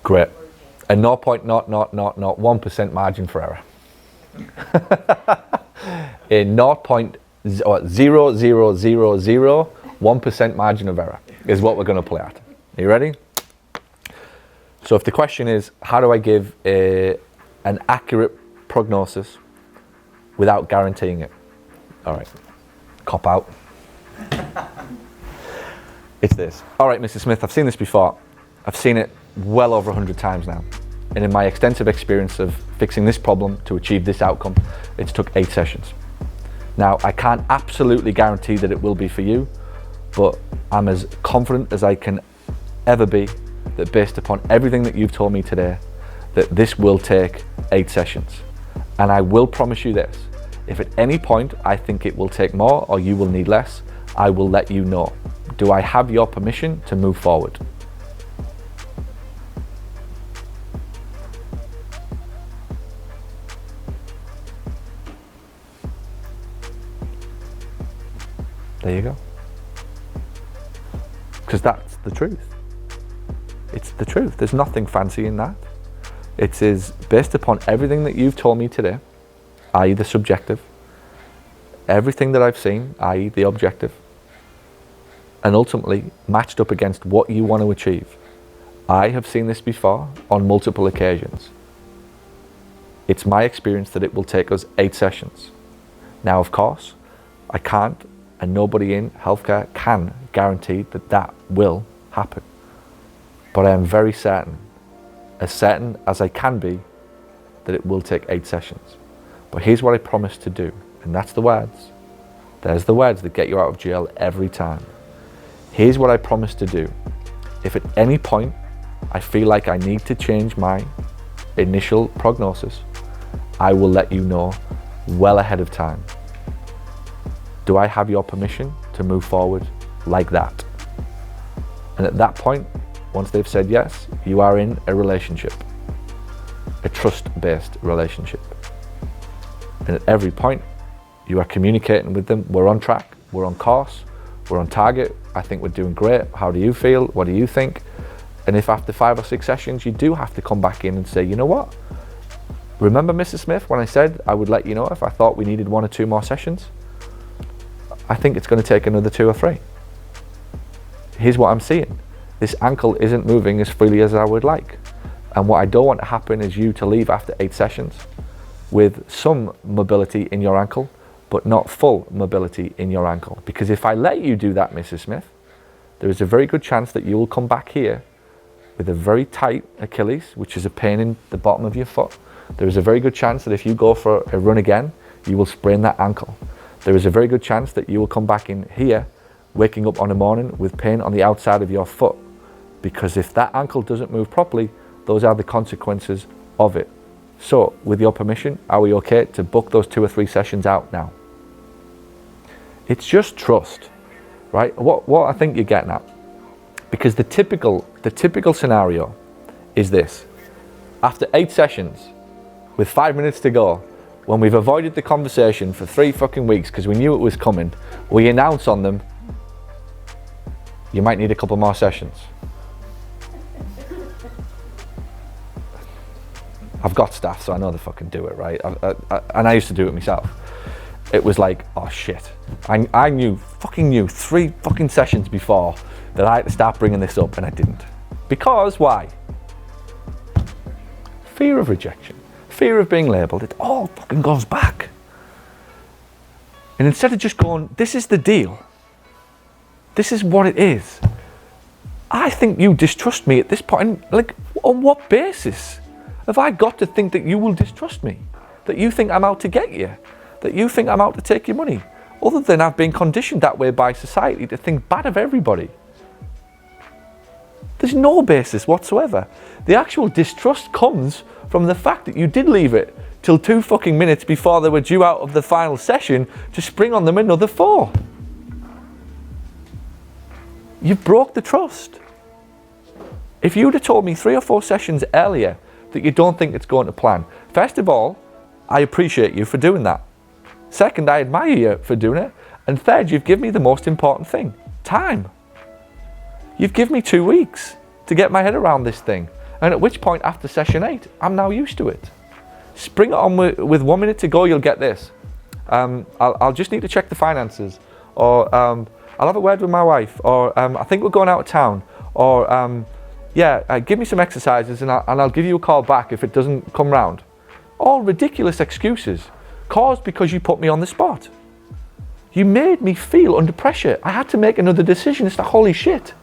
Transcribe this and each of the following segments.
Great. A 0.00001% margin for error. A 0.00001% margin of error is what we're going to play at. Are you ready? So if the question is, how do I give an accurate prognosis without guaranteeing it? All right, cop out. It's this. All right, Mrs. Smith, I've seen this before. I've seen it well over 100 times now. And in my extensive experience of fixing this problem to achieve this outcome, it's took 8 sessions. Now, I can't absolutely guarantee that it will be for you, but I'm as confident as I can ever be that based upon everything that you've told me today, that this will take 8 sessions. And I will promise you this, if at any point I think it will take more or you will need less, I will let you know. Do I have your permission to move forward? There you go. Because that's the truth. It's the truth. There's nothing fancy in that. It is based upon everything that you've told me today, i.e. the subjective, everything that I've seen, i.e. the objective, and ultimately matched up against what you want to achieve. I have seen this before on multiple occasions. It's my experience that it will take us 8 sessions. Now, of course, I can't, and nobody in healthcare can guarantee that that will happen. But I am very certain as I can be, that it will take 8 sessions. But here's what I promise to do, and that's the words. There's the words that get you out of jail every time. Here's what I promise to do. If at any point I feel like I need to change my initial prognosis, I will let you know well ahead of time. Do I have your permission to move forward like that? And at that point, once they've said yes, you are in a relationship, a trust-based relationship. And at every point, you are communicating with them, we're on track, we're on course, we're on target, I think we're doing great, how do you feel, what do you think? And if after 5 or 6 sessions, you do have to come back in and say, you know what? Remember Mrs. Smith when I said I would let you know if I thought we needed 1 or 2 more sessions? I think it's going to take another 2 or 3. Here's what I'm seeing. This ankle isn't moving as freely as I would like. And what I don't want to happen is you to leave after 8 sessions with some mobility in your ankle, but not full mobility in your ankle. Because if I let you do that, Mrs. Smith, there is a very good chance that you will come back here with a very tight Achilles, which is a pain in the bottom of your foot. There is a very good chance that if you go for a run again, you will sprain that ankle. There is a very good chance that you will come back in here, waking up on a morning with pain on the outside of your foot. Because if that ankle doesn't move properly, those are the consequences of it. So, with your permission, are we okay to book those 2 or 3 sessions out now? It's just trust, right? What I think you're getting at. Because the typical scenario is this. After 8 sessions, with 5 minutes to go, when we've avoided the conversation for 3 fucking weeks because we knew it was coming, we announce on them, you might need a couple more sessions. I've got staff, so I know they fucking do it, right? And I used to do it myself. It was like, oh shit. I knew 3 fucking sessions before that I had to start bringing this up, and I didn't. Because why? Fear of rejection. Fear of being labelled. It all fucking goes back. And instead of just going, this is the deal. This is what it is. I think you distrust me at this point. Like, on what basis have I got to think that you will distrust me? That you think I'm out to get you? That you think I'm out to take your money? Other than I've been conditioned that way by society to think bad of everybody. There's no basis whatsoever. The actual distrust comes from the fact that you did leave it till 2 fucking minutes before they were due out of the final session to spring on them another 4. You broke the trust. If you'd have told me 3 or 4 sessions earlier that you don't think it's going to plan, first of all, I appreciate you for doing that. Second, I admire you for doing it. And third, you've given me the most important thing, time. You've given me 2 weeks to get my head around this thing. And at which point, after session 8, I'm now used to it. Spring it on with 1 minute to go, you'll get this. I'll just need to check the finances, or I'll have a word with my wife, or I think we're going out of town, or give me some exercises and I'll give you a call back if it doesn't come round. All ridiculous excuses caused because you put me on the spot. You made me feel under pressure. I had to make another decision. It's like, holy shit.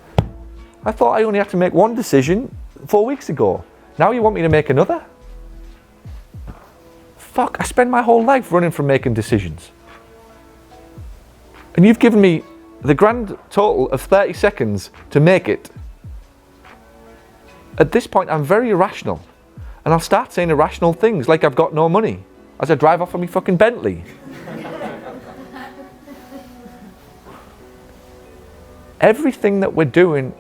I thought I only had to make one decision 4 weeks ago. Now you want me to make another? Fuck, I spend my whole life running from making decisions. And you've given me the grand total of 30 seconds to make it. At this point, I'm very irrational. And I'll start saying irrational things like I've got no money as I drive off on my fucking Bentley. Everything that we're doing,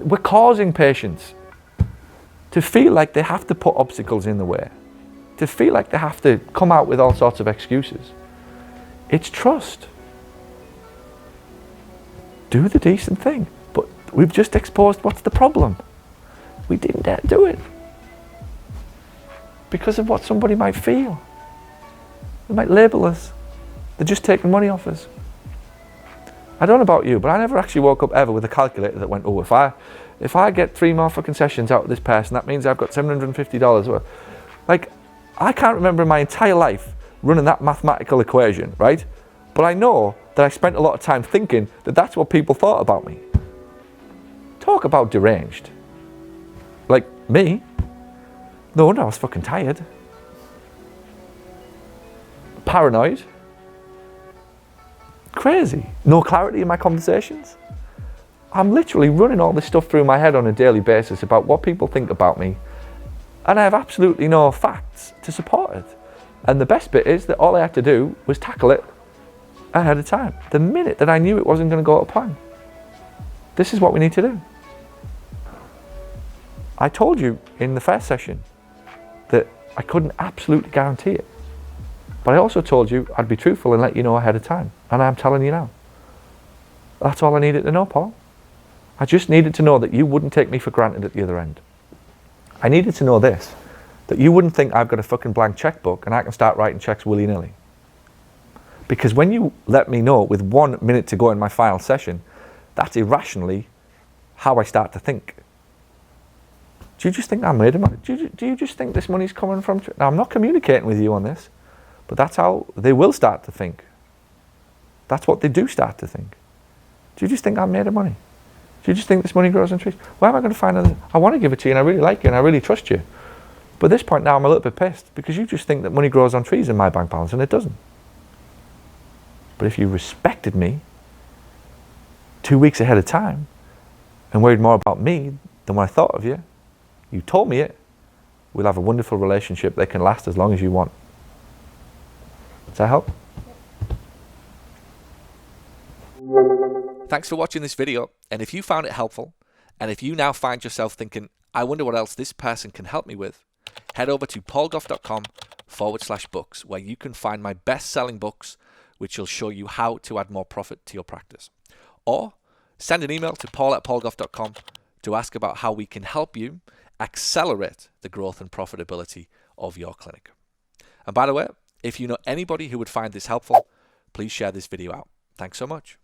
we're causing patients to feel like they have to put obstacles in the way, to feel like they have to come out with all sorts of excuses. It's trust. Do the decent thing. But we've just exposed what's the problem. We didn't dare do it because of what somebody might feel. They might label us. They're just taking money off us. I don't know about you, but I never actually woke up ever with a calculator that went, oh, if I get 3 more fucking sessions out of this person, that means I've got $750. Like, I can't remember in my entire life running that mathematical equation, right? But I know that I spent a lot of time thinking that that's what people thought about me. Talk about deranged. Like, me? No wonder I was fucking tired. Paranoid. Crazy. No clarity in my conversations. I'm literally running all this stuff through my head on a daily basis about what people think about me, and I have absolutely no facts to support it. And the best bit is that all I had to do was tackle it ahead of time. The minute that I knew it wasn't going to go to plan. This is what we need to do. I told you in the first session that I couldn't absolutely guarantee it. But I also told you I'd be truthful and let you know ahead of time. And I'm telling you now. That's all I needed to know, Paul. I just needed to know that you wouldn't take me for granted at the other end. I needed to know this, that you wouldn't think I've got a fucking blank checkbook and I can start writing checks willy-nilly. Because when you let me know with 1 minute to go in my final session, that's irrationally how I start to think. Do you just think I'm made of money? Do you just think this money's coming from... Now, I'm not communicating with you on this, but that's how they will start to think. That's what they do start to think. Do you just think I'm made of money? Do you just think this money grows on trees? Where am I going to find it? I want to give it to you and I really like you and I really trust you. But at this point now I'm a little bit pissed because you just think that money grows on trees in my bank balance and it doesn't. But if you respected me 2 weeks ahead of time and worried more about me than what I thought of you, you told me it, we'll have a wonderful relationship that can last as long as you want. Does that help? Thanks for watching this video, and if you found it helpful, and if you now find yourself thinking, I wonder what else this person can help me with, head over to paulgough.com/books, where you can find my best-selling books, which will show you how to add more profit to your practice. Or send an email to paul@paulgough.com to ask about how we can help you accelerate the growth and profitability of your clinic. And by the way, if you know anybody who would find this helpful, please share this video out. Thanks so much.